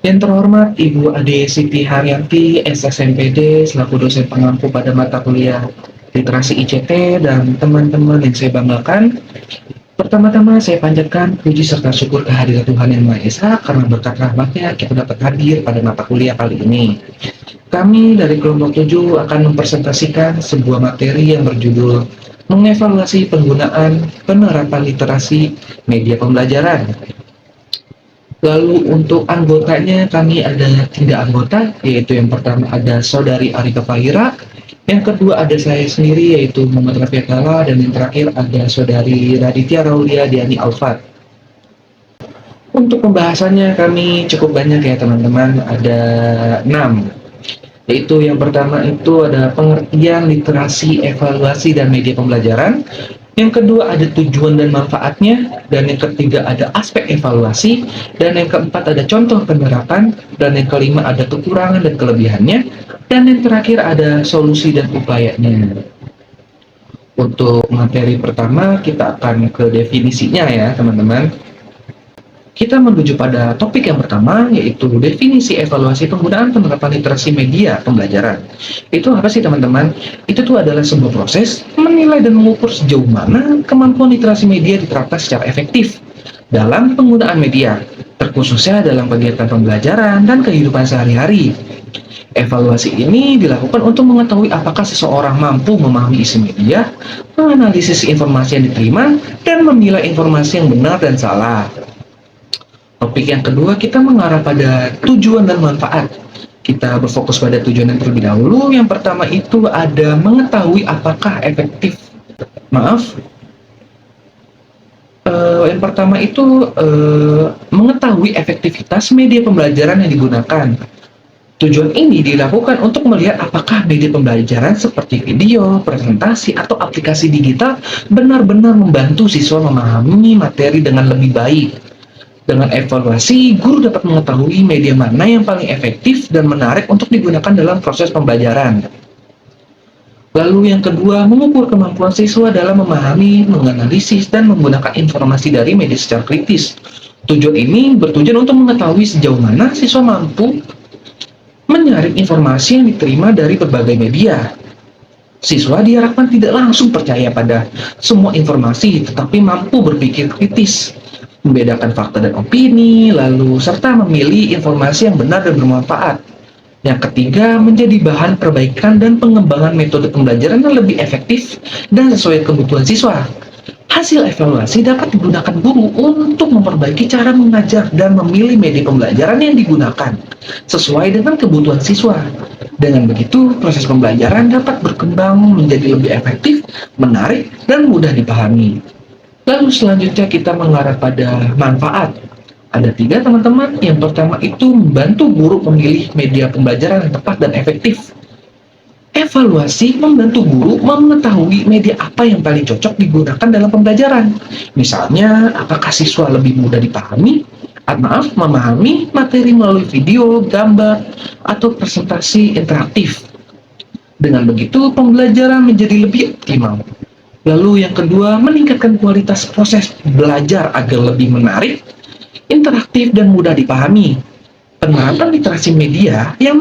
Yang terhormat Ibu Ade Siti Haryanti, SSMPD, selaku dosen pengampu pada mata kuliah Literasi ICT, dan teman-teman yang saya banggakan. Pertama-tama saya panjatkan puji serta syukur kehadirat Tuhan Yang Maha Esa karena berkat rahmatnya kita dapat hadir pada mata kuliah kali ini. Kami dari kelompok 7 akan mempresentasikan sebuah materi yang berjudul mengevaluasi penggunaan penerapan literasi media pembelajaran. Lalu untuk anggotanya kami ada 3 anggota, yaitu yang pertama ada Saudari Arika Fahira, yang kedua ada saya sendiri yaitu Muhammad Rafiq Kala, dan yang terakhir ada Saudari Raditya Raulia Diani Alfat. Untuk pembahasannya kami cukup banyak ya teman-teman, ada 6. Yaitu yang pertama itu ada pengertian literasi, evaluasi, dan media pembelajaran. Yang kedua ada tujuan dan manfaatnya, dan yang ketiga ada aspek evaluasi, dan yang keempat ada contoh penerapan, dan yang kelima ada kekurangan dan kelebihannya, dan yang terakhir ada solusi dan upayanya. Untuk materi pertama kita akan ke definisinya ya teman-teman. Kita menuju pada topik yang pertama, yaitu definisi evaluasi penggunaan penerapan literasi media pembelajaran. Itu apa sih teman-teman? Itu tuh adalah sebuah proses menilai dan mengukur sejauh mana kemampuan literasi media diterapkan secara efektif dalam penggunaan media, terkhususnya dalam kegiatan pembelajaran dan kehidupan sehari-hari. Evaluasi ini dilakukan untuk mengetahui apakah seseorang mampu memahami isi media, menganalisis informasi yang diterima, dan menilai informasi yang benar dan salah. Topik yang kedua, kita mengarah pada tujuan dan manfaat. Kita berfokus pada tujuan yang terlebih dahulu. Yang pertama itu ada mengetahui apakah efektif. Maaf. Yang pertama itu mengetahui efektivitas media pembelajaran yang digunakan. Tujuan ini dilakukan untuk melihat apakah media pembelajaran seperti video, presentasi, atau aplikasi digital benar-benar membantu siswa memahami materi dengan lebih baik. Dengan evaluasi, guru dapat mengetahui media mana yang paling efektif dan menarik untuk digunakan dalam proses pembelajaran. Lalu yang kedua, mengukur kemampuan siswa dalam memahami, menganalisis, dan menggunakan informasi dari media secara kritis. Tujuan ini bertujuan untuk mengetahui sejauh mana siswa mampu menyaring informasi yang diterima dari berbagai media. Siswa diharapkan tidak langsung percaya pada semua informasi, tetapi mampu berpikir kritis, membedakan fakta dan opini, lalu serta memilih informasi yang benar dan bermanfaat. Yang ketiga, menjadi bahan perbaikan dan pengembangan metode pembelajaran yang lebih efektif dan sesuai kebutuhan siswa. Hasil evaluasi dapat digunakan guru untuk memperbaiki cara mengajar dan memilih media pembelajaran yang digunakan sesuai dengan kebutuhan siswa. Dengan begitu, proses pembelajaran dapat berkembang menjadi lebih efektif, menarik, dan mudah dipahami. Lalu selanjutnya kita mengarah pada manfaat. Ada 3 teman-teman. Yang pertama itu membantu guru memilih media pembelajaran yang tepat dan efektif. Evaluasi membantu guru mengetahui media apa yang paling cocok digunakan dalam pembelajaran. Misalnya, apakah siswa lebih mudah memahami materi melalui video, gambar, atau presentasi interaktif. Dengan begitu, pembelajaran menjadi lebih optimal. Lalu yang kedua, meningkatkan kualitas proses belajar agar lebih menarik, interaktif, dan mudah dipahami. Penerapan literasi media yang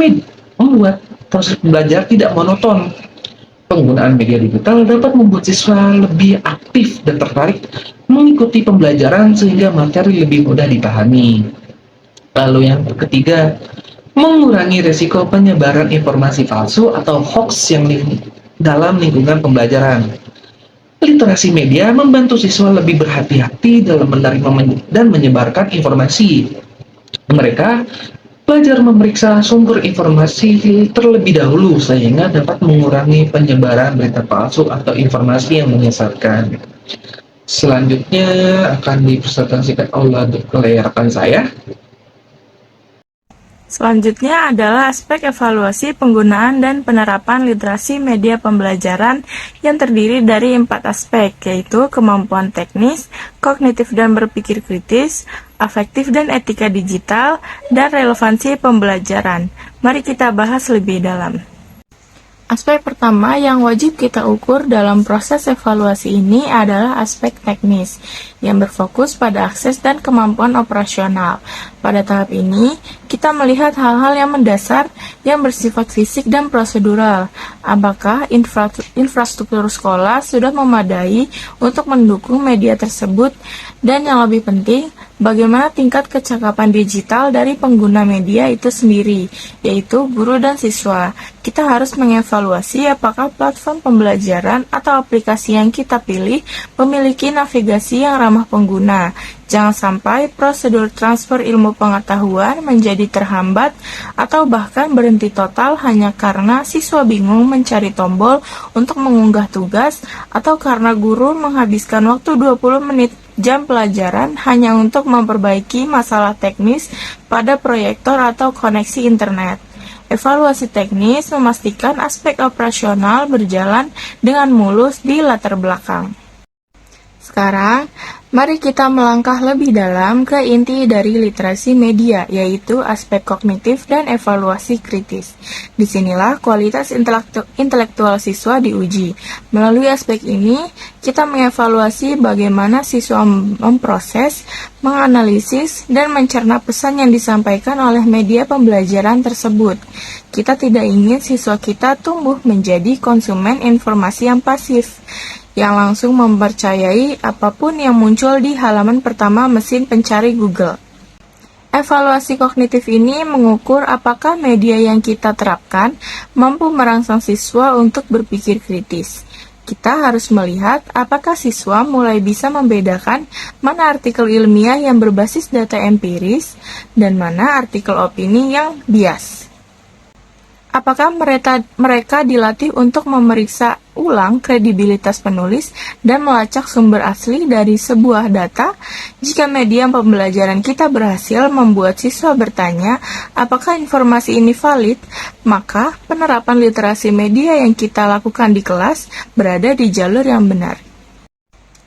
membuat proses belajar tidak monoton. Penggunaan media digital dapat membuat siswa lebih aktif dan tertarik mengikuti pembelajaran sehingga materi lebih mudah dipahami. Lalu yang ketiga, mengurangi risiko penyebaran informasi palsu atau hoax dalam lingkungan pembelajaran. Literasi media membantu siswa lebih berhati-hati dalam menerima dan menyebarkan informasi. Mereka belajar memeriksa sumber informasi terlebih dahulu sehingga dapat mengurangi penyebaran berita palsu atau informasi yang menyesatkan. Selanjutnya akan dipresentasikan oleh rekan saya. Selanjutnya adalah aspek evaluasi penggunaan dan penerapan literasi media pembelajaran yang terdiri dari 4 aspek, yaitu kemampuan teknis, kognitif dan berpikir kritis, afektif dan etika digital, dan relevansi pembelajaran. Mari kita bahas lebih dalam. Aspek pertama yang wajib kita ukur dalam proses evaluasi ini adalah aspek teknis, yang berfokus pada akses dan kemampuan operasional. Pada tahap ini, kita melihat hal-hal yang mendasar yang bersifat fisik dan prosedural. Apakah infrastruktur sekolah sudah memadai untuk mendukung media tersebut? Dan yang lebih penting, bagaimana tingkat kecakapan digital dari pengguna media itu sendiri, yaitu guru dan siswa. Kita harus mengevaluasi apakah platform pembelajaran atau aplikasi yang kita pilih memiliki navigasi yang ramah pengguna. Jangan sampai prosedur transfer ilmu pengetahuan menjadi terhambat atau bahkan berhenti total hanya karena siswa bingung mencari tombol untuk mengunggah tugas atau karena guru menghabiskan waktu 20 menit jam pelajaran hanya untuk memperbaiki masalah teknis pada proyektor atau koneksi internet. Evaluasi teknis memastikan aspek operasional berjalan dengan mulus di latar belakang. Sekarang, mari kita melangkah lebih dalam ke inti dari literasi media, yaitu aspek kognitif dan evaluasi kritis. Disinilah kualitas intelektual siswa diuji. Melalui aspek ini, kita mengevaluasi bagaimana siswa memproses, menganalisis, dan mencerna pesan yang disampaikan oleh media pembelajaran tersebut. Kita tidak ingin siswa kita tumbuh menjadi konsumen informasi yang pasif, yang langsung mempercayai apapun yang muncul di halaman pertama mesin pencari Google. Evaluasi kognitif ini mengukur apakah media yang kita terapkan mampu merangsang siswa untuk berpikir kritis. Kita harus melihat apakah siswa mulai bisa membedakan mana artikel ilmiah yang berbasis data empiris dan mana artikel opini yang bias. Apakah mereka dilatih untuk memeriksa ulang kredibilitas penulis dan melacak sumber asli dari sebuah data? Jika media pembelajaran kita berhasil membuat siswa bertanya, apakah informasi ini valid? Maka penerapan literasi media yang kita lakukan di kelas berada di jalur yang benar.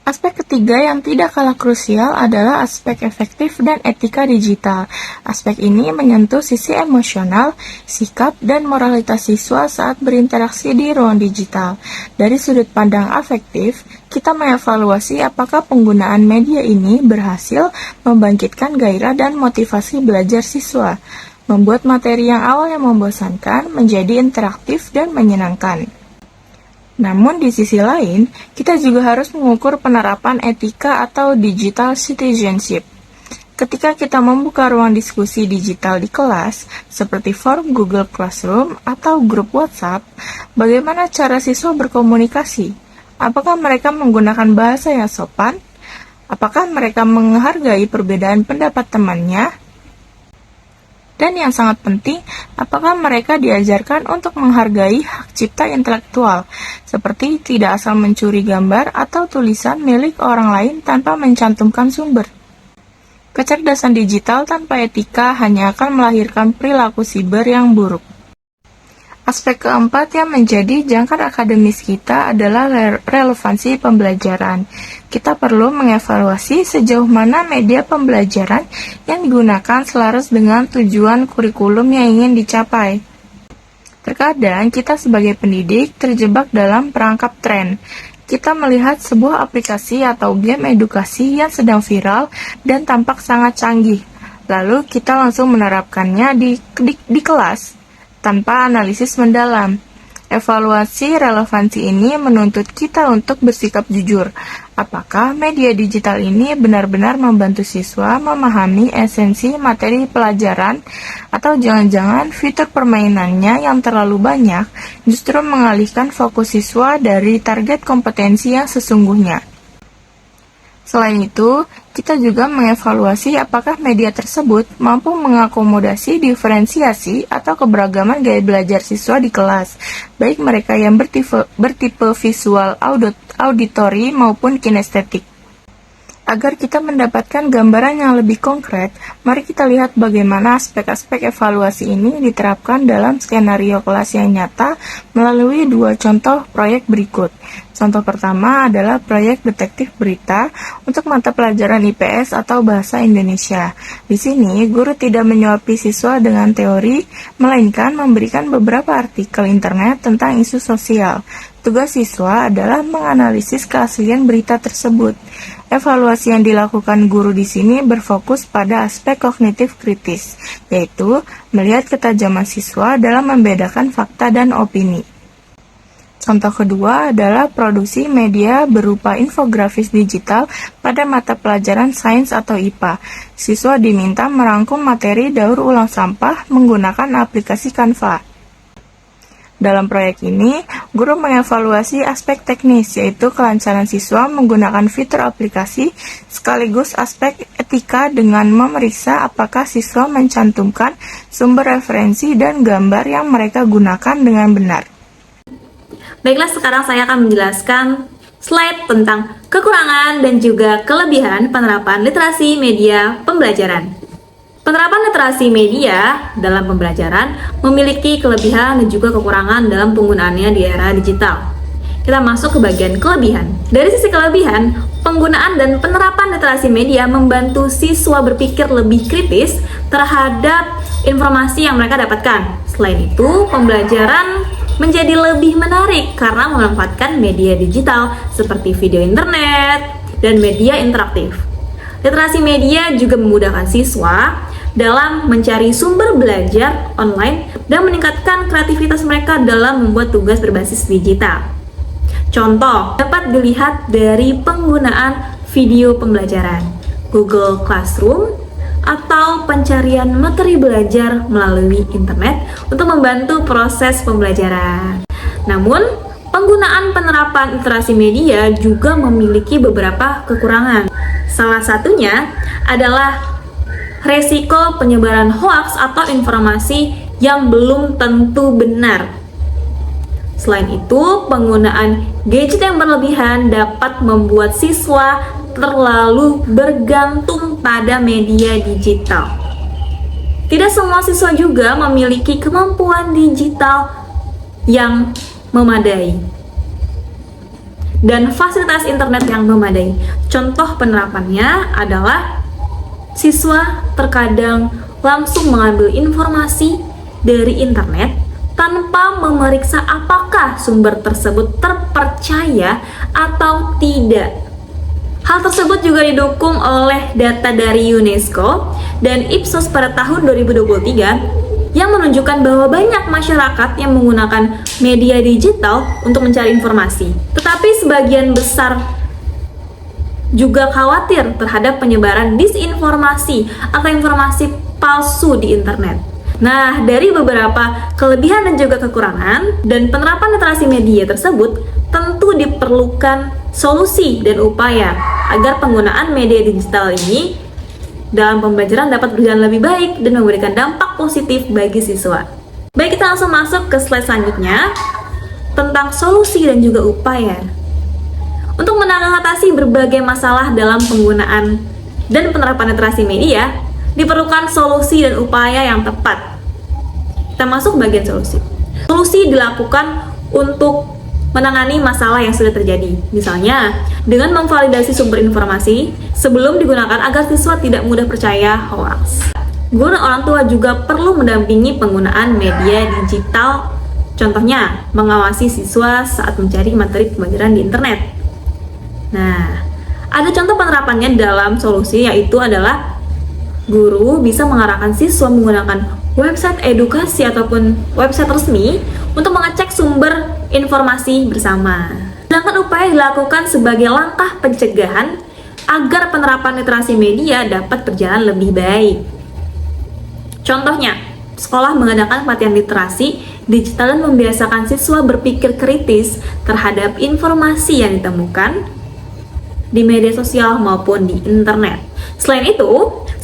Aspek ketiga yang tidak kalah krusial adalah aspek efektif dan etika digital. Aspek ini menyentuh sisi emosional, sikap, dan moralitas siswa saat berinteraksi di ruang digital. Dari sudut pandang afektif, kita mengevaluasi apakah penggunaan media ini berhasil membangkitkan gairah dan motivasi belajar siswa, membuat materi yang awalnya membosankan menjadi interaktif dan menyenangkan. Namun di sisi lain, kita juga harus mengukur penerapan etika atau digital citizenship. Ketika kita membuka ruang diskusi digital di kelas, seperti forum Google Classroom atau grup WhatsApp, bagaimana cara siswa berkomunikasi? Apakah mereka menggunakan bahasa yang sopan? Apakah mereka menghargai perbedaan pendapat temannya? Dan yang sangat penting, apakah mereka diajarkan untuk menghargai hak cipta intelektual, seperti tidak asal mencuri gambar atau tulisan milik orang lain tanpa mencantumkan sumber. Kecerdasan digital tanpa etika hanya akan melahirkan perilaku siber yang buruk. Aspek keempat yang menjadi jangkar akademis kita adalah relevansi pembelajaran. Kita perlu mengevaluasi sejauh mana media pembelajaran yang digunakan selaras dengan tujuan kurikulum yang ingin dicapai. Terkadang kita sebagai pendidik terjebak dalam perangkap tren. Kita melihat sebuah aplikasi atau game edukasi yang sedang viral dan tampak sangat canggih. Lalu kita langsung menerapkannya di kelas tanpa analisis mendalam. Evaluasi relevansi ini menuntut kita untuk bersikap jujur. Apakah media digital ini benar-benar membantu siswa memahami esensi materi pelajaran, atau jangan-jangan fitur permainannya yang terlalu banyak justru mengalihkan fokus siswa dari target kompetensi yang sesungguhnya. Selain itu, kita juga mengevaluasi apakah media tersebut mampu mengakomodasi diferensiasi atau keberagaman gaya belajar siswa di kelas, baik mereka yang bertipe visual, auditory maupun kinestetik. Agar kita mendapatkan gambaran yang lebih konkret, mari kita lihat bagaimana aspek-aspek evaluasi ini diterapkan dalam skenario kelas yang nyata melalui dua contoh proyek berikut. Contoh pertama adalah proyek detektif berita untuk mata pelajaran IPS atau Bahasa Indonesia. Di sini, guru tidak menyuapi siswa dengan teori, melainkan memberikan beberapa artikel internet tentang isu sosial. Tugas siswa adalah menganalisis keaslian berita tersebut. Evaluasi yang dilakukan guru di sini berfokus pada aspek kognitif kritis, yaitu melihat ketajaman siswa dalam membedakan fakta dan opini. Contoh kedua adalah produksi media berupa infografis digital pada mata pelajaran sains atau IPA. Siswa diminta merangkum materi daur ulang sampah menggunakan aplikasi Canva. Dalam proyek ini, guru mengevaluasi aspek teknis, yaitu kelancaran siswa menggunakan fitur aplikasi, sekaligus aspek etika dengan memeriksa apakah siswa mencantumkan sumber referensi dan gambar yang mereka gunakan dengan benar. Baiklah, sekarang saya akan menjelaskan slide tentang kekurangan dan juga kelebihan penerapan literasi media pembelajaran. Penerapan literasi media dalam pembelajaran memiliki kelebihan dan juga kekurangan dalam penggunaannya di era digital. Kita masuk ke bagian kelebihan. Dari sisi kelebihan, penggunaan dan penerapan literasi media membantu siswa berpikir lebih kritis terhadap informasi yang mereka dapatkan. Selain itu, pembelajaran menjadi lebih menarik karena memanfaatkan media digital seperti video internet dan media interaktif. Literasi media juga memudahkan siswa dalam mencari sumber belajar online dan meningkatkan kreativitas mereka dalam membuat tugas berbasis digital. Contoh dapat dilihat dari penggunaan video pembelajaran, Google Classroom, atau pencarian materi belajar melalui internet untuk membantu proses pembelajaran. Namun, penggunaan penerapan literasi media juga memiliki beberapa kekurangan. Salah satunya adalah resiko penyebaran hoaks atau informasi yang belum tentu benar. Selain itu, penggunaan gadget yang berlebihan dapat membuat siswa terlalu bergantung pada media digital. Tidak semua siswa juga memiliki kemampuan digital yang memadai dan fasilitas internet yang memadai. Contoh penerapannya adalah siswa terkadang langsung mengambil informasi dari internet tanpa memeriksa apakah sumber tersebut terpercaya atau tidak. Hal tersebut juga didukung oleh data dari UNESCO dan Ipsos pada tahun 2023 yang menunjukkan bahwa banyak masyarakat yang menggunakan media digital untuk mencari informasi. Tetapi sebagian besar juga khawatir terhadap penyebaran disinformasi atau informasi palsu di internet. Nah, dari beberapa kelebihan dan juga kekurangan dan penerapan literasi media tersebut, tentu diperlukan solusi dan upaya agar penggunaan media digital ini dalam pembelajaran dapat berjalan lebih baik dan memberikan dampak positif bagi siswa. Baik, kita langsung masuk ke slide selanjutnya tentang solusi dan juga upaya. Untuk mengatasi berbagai masalah dalam penggunaan dan penerapan literasi media, diperlukan solusi dan upaya yang tepat. Kita masuk bagian solusi. Solusi dilakukan untuk menangani masalah yang sudah terjadi. Misalnya, dengan memvalidasi sumber informasi sebelum digunakan agar siswa tidak mudah percaya hoaks. Guru dan orang tua juga perlu mendampingi penggunaan media digital. Contohnya, mengawasi siswa saat mencari materi pembelajaran di internet. Nah, ada contoh penerapannya dalam solusi, yaitu adalah guru bisa mengarahkan siswa menggunakan website edukasi ataupun website resmi untuk mengecek sumber informasi bersama. Sedangkan upaya dilakukan sebagai langkah pencegahan agar penerapan literasi media dapat berjalan lebih baik. Contohnya, sekolah mengadakan pelatihan literasi digital dan membiasakan siswa berpikir kritis terhadap informasi yang ditemukan di media sosial maupun di internet. Selain itu,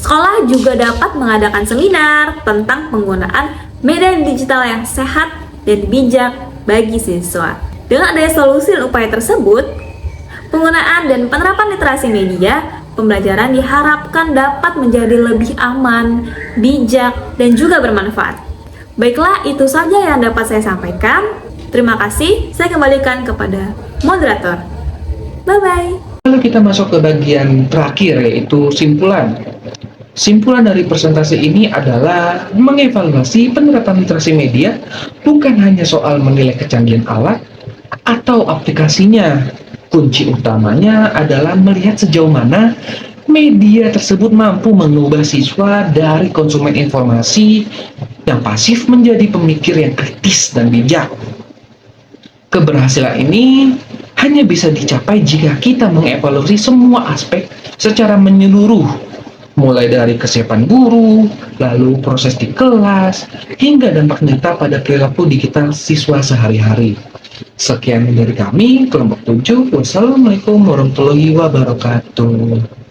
sekolah juga dapat mengadakan seminar tentang penggunaan media digital yang sehat dan bijak bagi siswa. Dengan adanya solusi dan upaya tersebut, penggunaan dan penerapan literasi media pembelajaran diharapkan dapat menjadi lebih aman, bijak, dan juga bermanfaat. Baiklah, itu saja yang dapat saya sampaikan. Terima kasih, saya kembalikan kepada moderator. Bye-bye. Lalu kita masuk ke bagian terakhir, yaitu simpulan. Simpulan dari presentasi ini adalah mengevaluasi penerapan literasi media bukan hanya soal menilai kecanggihan alat atau aplikasinya. Kunci utamanya adalah melihat sejauh mana media tersebut mampu mengubah siswa dari konsumen informasi yang pasif menjadi pemikir yang kritis dan bijak. Keberhasilan ini hanya bisa dicapai jika kita mengevaluasi semua aspek secara menyeluruh, mulai dari kesiapan guru, lalu proses di kelas, hingga dampak nyata pada perilaku digital siswa sehari-hari. Sekian dari kami, kelompok 7. Wassalamualaikum warahmatullahi wabarakatuh.